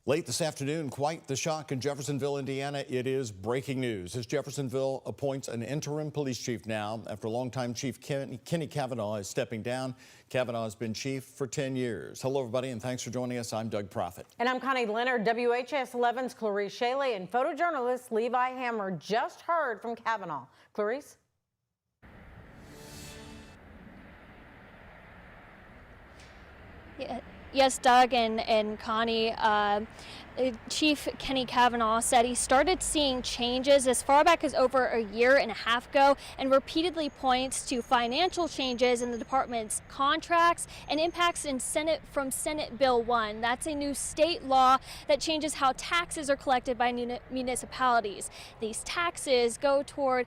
Late this afternoon, quite the shock in Jeffersonville, Indiana. It is breaking news as Jeffersonville appoints an interim police chief now after longtime Chief Kenny Cavanaugh is stepping down. Cavanaugh has been chief for 10 years. Hello, everybody, and thanks for joining us. I'm Doug Proffitt. And I'm Connie Leonard. WHAS11's Clarice Shaley and photojournalist Levi Hammer just heard from Cavanaugh. Clarice? Yes, Doug and Connie, Chief Kenny Cavanaugh said he started seeing changes as far back as over a year and a half ago and repeatedly points to financial changes in the department's contracts and impacts in from Senate Bill 1. That's a new state law that changes how taxes are collected by municipalities. These taxes go toward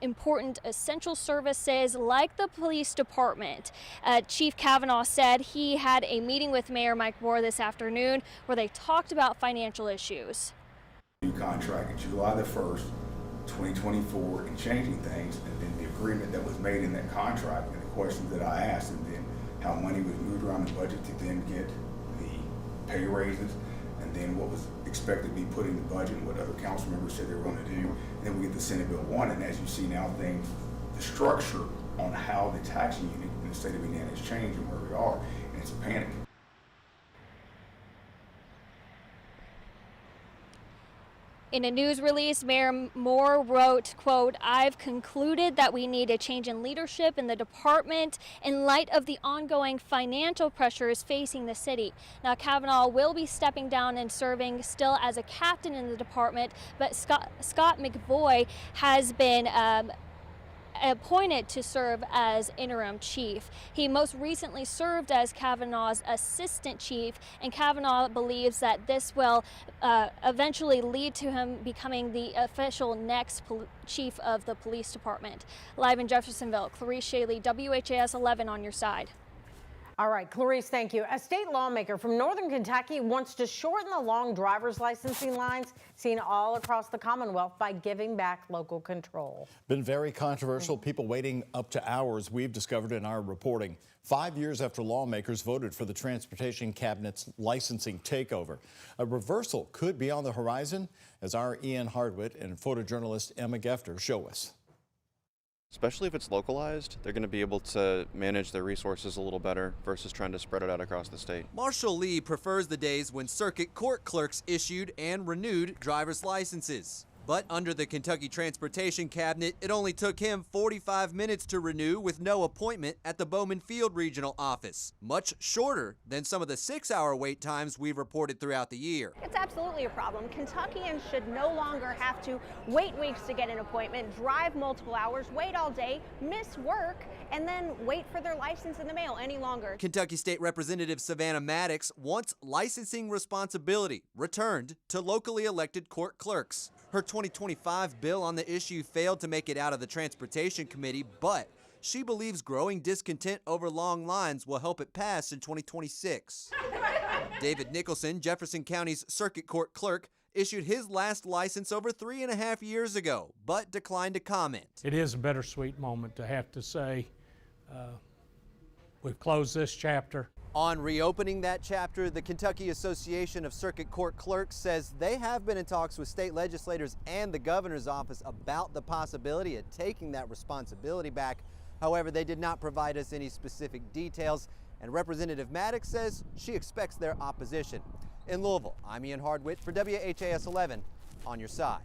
important essential services like the police department. Chief Cavanaugh said he had a meeting with Mayor Mike Moore this afternoon where they talked about financial issues. New contract July the 1st, 2024, and changing things, and then the agreement that was made in that contract and the questions that I asked, and then how money was moved around the budget to then get the pay raises, and then what was expected to be put in the budget and what other council members said they were going to do. And then we get the Senate Bill 1, and as you see now, things, the structure on how the taxing unit in the state of Indiana is changing where we are, and it's a panic. In a news release, Mayor Moore wrote, quote, "I've concluded that we need a change in leadership in the department in light of the ongoing financial pressures facing the city." Now, Cavanaugh will be stepping down and serving still as a captain in the department, but Scott McVoy has been appointed to serve as interim chief. He most recently served as Cavanaugh's assistant chief, and Cavanaugh believes that this will eventually lead to him becoming the official next chief of the police department. Live in Jeffersonville, Clarice Shaley, WHAS 11 on your side. All right, Clarice, thank you. A state lawmaker from northern Kentucky wants to shorten the long driver's licensing lines seen all across the Commonwealth by giving back local control. Been very controversial. People waiting up to hours, we've discovered in our reporting. 5 years after lawmakers voted for the Transportation Cabinet's licensing takeover. A reversal could be on the horizon, as our Ian Hardwitt and photojournalist Emma Gefter show us. Especially if it's localized, they're going to be able to manage their resources a little better versus trying to spread it out across the state. Marshall Lee prefers the days when circuit court clerks issued and renewed driver's licenses. But under the Kentucky Transportation Cabinet, it only took him 45 minutes to renew with no appointment at the Bowman Field Regional Office. Much shorter than some of the 6-hour wait times we've reported throughout the year. It's absolutely a problem. Kentuckians should no longer have to wait weeks to get an appointment, drive multiple hours, wait all day, miss work, and then wait for their license in the mail any longer. Kentucky State Representative Savannah Maddox wants licensing responsibility returned to locally elected court clerks. Her 2025 bill on the issue failed to make it out of the Transportation Committee, but she believes growing discontent over long lines will help it pass in 2026. David Nicholson, Jefferson County's circuit court clerk, issued his last license over 3.5 years ago, but declined to comment. It is a bittersweet moment to have to say we've closed this chapter. On reopening that chapter, the Kentucky Association of Circuit Court Clerks says they have been in talks with state legislators and the governor's office about the possibility of taking that responsibility back. However, they did not provide us any specific details, and Representative Maddox says she expects their opposition. In Louisville, I'm Ian Hardwitt for WHAS 11 on your side.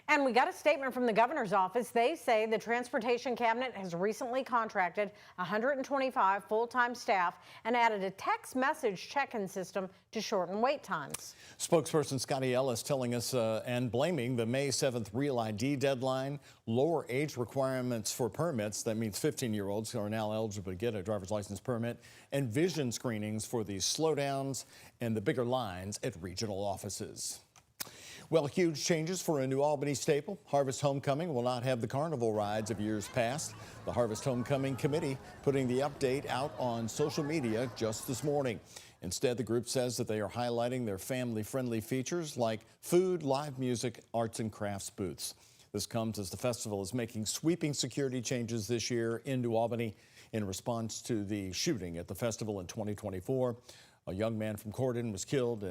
And we got a statement from the governor's office. They say the Transportation Cabinet has recently contracted 125 full-time staff and added a text message check-in system to shorten wait times. Spokesperson Scotty Ellis telling us and blaming the May 7th Real ID deadline, lower age requirements for permits, that means 15-year-olds who are now eligible to get a driver's license permit, and vision screenings for the slowdowns and the bigger lines at regional offices. Well, huge changes for a New Albany staple. Harvest Homecoming will not have the carnival rides of years past. The Harvest Homecoming Committee putting the update out on social media just this morning. Instead, the group says that they are highlighting their family-friendly features like food, live music, arts and crafts booths. This comes as the festival is making sweeping security changes this year in New Albany in response to the shooting at the festival in 2024. A young man from Cordon was killed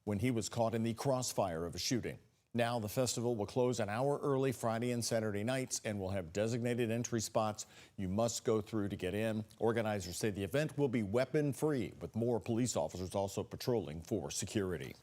when he was caught in the crossfire of a shooting. Now the festival will close an hour early Friday and Saturday nights and will have designated entry spots you must go through to get in. Organizers say the event will be weapon-free, with more police officers also patrolling for security.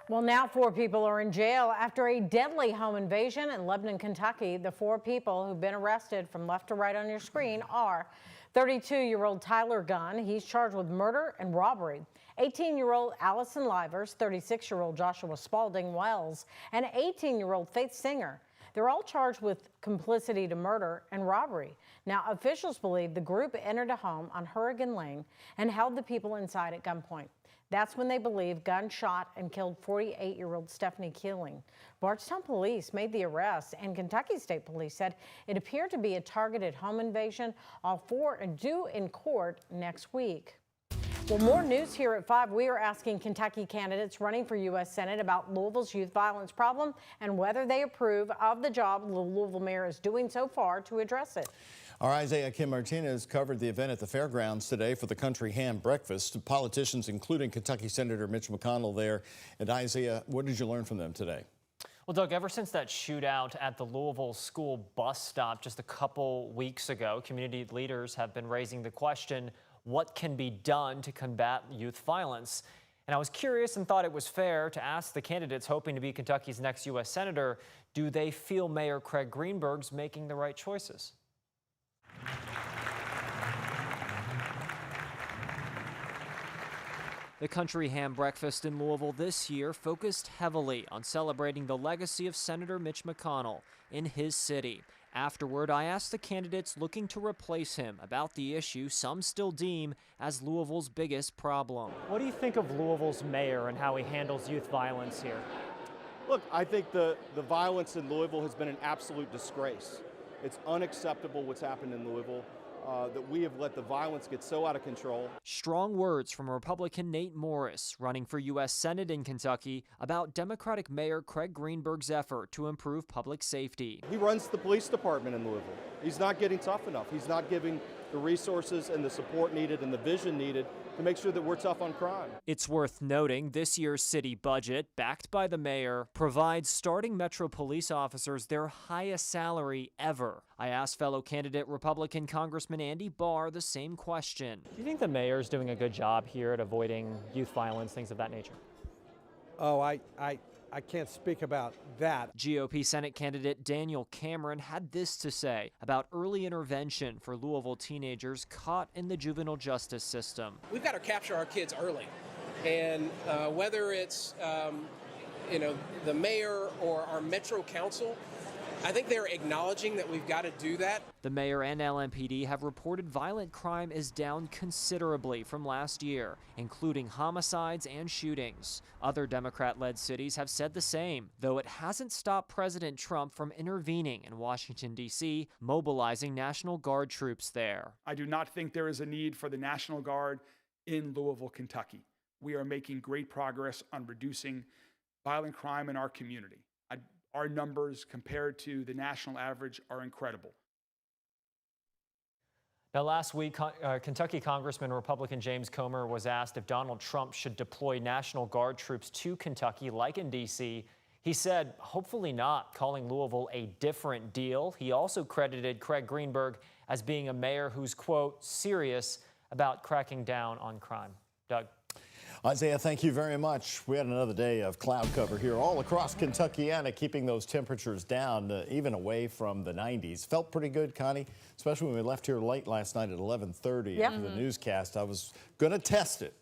Well, now 4 people are in jail after a deadly home invasion in Lebanon, Kentucky. The 4 people who've been arrested from left to right on your screen are 32-year-old Tyler Gunn. He's charged with murder and robbery. 18-year-old Allison Livers, 36-year-old Joshua Spalding Wells, and 18-year-old Faith Singer. They're all charged with complicity to murder and robbery. Now, officials believe the group entered a home on Hurricane Lane and held the people inside at gunpoint. That's when they believe Gunn shot and killed 48-year-old Stephanie Keeling. Bardstown police made the arrest, and Kentucky State Police said it appeared to be a targeted home invasion. All 4 are due in court next week. Well, more news here at 5. We are asking Kentucky candidates running for U.S. Senate about Louisville's youth violence problem and whether they approve of the job the Louisville mayor is doing so far to address it. Our Isaiah Kim Martinez covered the event at the fairgrounds today for the Country Ham Breakfast. Politicians, including Kentucky Senator Mitch McConnell, there. And Isaiah, what did you learn from them today? Well, Doug, ever since that shootout at the Louisville school bus stop just a couple weeks ago, community leaders have been raising the question, what can be done to combat youth violence? And I was curious and thought it was fair to ask the candidates hoping to be Kentucky's next U.S. Senator, do they feel Mayor Craig Greenberg's making the right choices? The Country Ham Breakfast in Louisville this year focused heavily on celebrating the legacy of Senator Mitch McConnell in his city. Afterward, I asked the candidates looking to replace him about the issue some still deem as Louisville's biggest problem. What do you think of Louisville's mayor and how he handles youth violence here? Look, I think the violence in Louisville has been an absolute disgrace. It's unacceptable what's happened in Louisville. That we have let the violence get so out of control. Strong words from Republican Nate Morris, running for U.S. Senate in Kentucky, about Democratic Mayor Craig Greenberg's effort to improve public safety. He runs the police department in Louisville. He's not getting tough enough. He's not giving the resources and the support needed and the vision needed to make sure that we're tough on crime. It's worth noting this year's city budget, backed by the mayor, provides starting Metro police officers their highest salary ever. I asked fellow candidate Republican Congressman Andy Barr the same question. Do you think the mayor is doing a good job here at avoiding youth violence, things of that nature? Oh, I can't speak about that. GOP Senate candidate Daniel Cameron had this to say about early intervention for Louisville teenagers caught in the juvenile justice system. We've got to capture our kids early, and whether it's the mayor or our Metro Council, I think they're acknowledging that we've got to do that. The mayor and LMPD have reported violent crime is down considerably from last year, including homicides and shootings. Other Democrat-led cities have said the same, though it hasn't stopped President Trump from intervening in Washington, D.C., mobilizing National Guard troops there. I do not think there is a need for the National Guard in Louisville, Kentucky. We are making great progress on reducing violent crime in our community. Our numbers compared to the national average are incredible. Now, last week, Kentucky Congressman Republican James Comer was asked if Donald Trump should deploy National Guard troops to Kentucky like in D.C. He said, hopefully not, calling Louisville a different deal. He also credited Craig Greenberg as being a mayor who's, quote, serious about cracking down on crime. Doug. Isaiah, thank you very much. We had another day of cloud cover here all across Kentuckiana, keeping those temperatures down, even away from the 90s. Felt pretty good, Connie, especially when we left here late last night at 11:30 after the newscast. I was going to test it.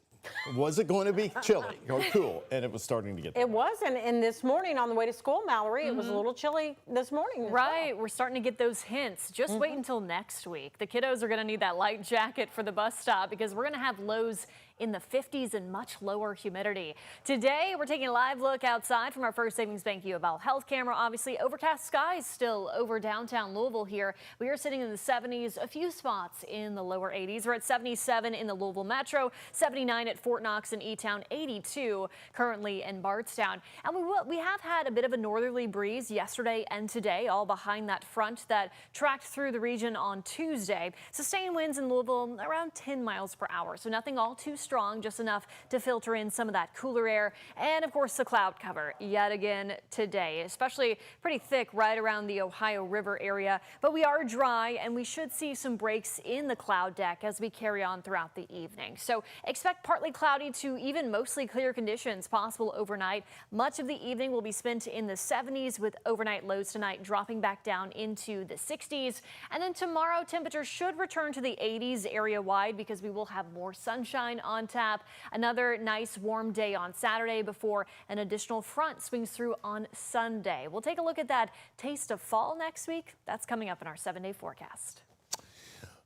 Was it going to be chilly or cool? And it was starting to get It was, and this morning on the way to school, Mallory, it was a little chilly this morning. Right, we're starting to get those hints. Just wait until next week. The kiddos are going to need that light jacket for the bus stop because we're going to have lows in the 50s and much lower humidity. Today, we're taking a live look outside from our First Savings Bank U of L health camera. Obviously, overcast skies still over downtown Louisville here. We are sitting in the 70s, a few spots in the lower 80s. We're at 77 in the Louisville Metro, 79 at Fort Knox and E-Town, 82 currently in Bardstown. And we have had a bit of a northerly breeze yesterday and today, all behind that front that tracked through the region on Tuesday. Sustained winds in Louisville around 10 miles per hour, so nothing all too strong, just enough to filter in some of that cooler air. And of course, the cloud cover yet again today, especially pretty thick right around the Ohio River area. But we are dry, and we should see some breaks in the cloud deck as we carry on throughout the evening. So expect partly cloudy to even mostly clear conditions possible overnight. Much of the evening will be spent in the 70s, with overnight lows tonight dropping back down into the 60s. And then tomorrow, temperatures should return to the 80s area-wide because we will have more sunshine on tap. Another nice warm day on Saturday before an additional front swings through on Sunday. We'll take a look at that taste of fall next week. That's coming up in our 7-day forecast.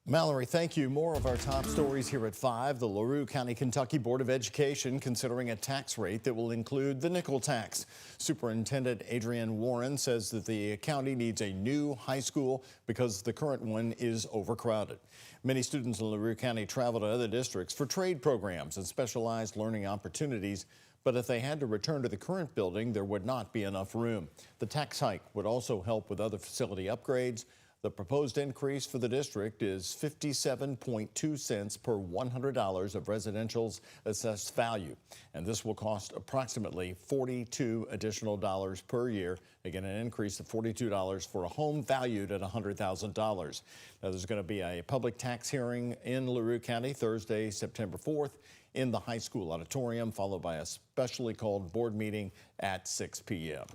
Mallory, thank you. More of our top stories here at 5. The LaRue County, Kentucky Board of Education considering a tax rate that will include the nickel tax. Superintendent Adrienne Warren says that the county needs a new high school because the current one is overcrowded. Many students in LaRue County travel to other districts for trade programs and specialized learning opportunities. But if they had to return to the current building, there would not be enough room. The tax hike would also help with other facility upgrades. The proposed increase for the district is 57.2 cents per $100 of residential's assessed value. And this will cost approximately $42 additional per year. Again, an increase of $42 for a home valued at $100,000. Now, there's going to be a public tax hearing in LaRue County Thursday, September 4th in the high school auditorium, followed by a specially called board meeting at 6 p.m.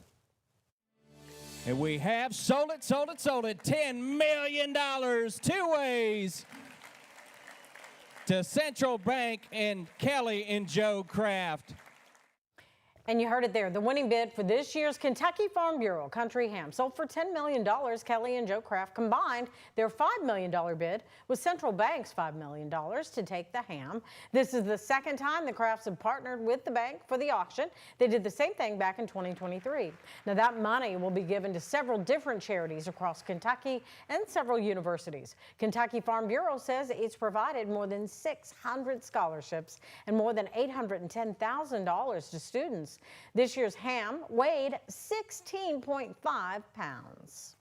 And we have sold it. $10 million two ways to Central Bank and Kelly and Joe Kraft. And you heard it there. The winning bid for this year's Kentucky Farm Bureau Country Ham sold for $10 million. Kelly and Joe Kraft combined their $5 million bid with Central Bank's $5 million to take the ham. This is the second time the Krafts have partnered with the bank for the auction. They did the same thing back in 2023. Now, that money will be given to several different charities across Kentucky and several universities. Kentucky Farm Bureau says it's provided more than 600 scholarships and more than $810,000 to students. This year's ham weighed 16.5 pounds.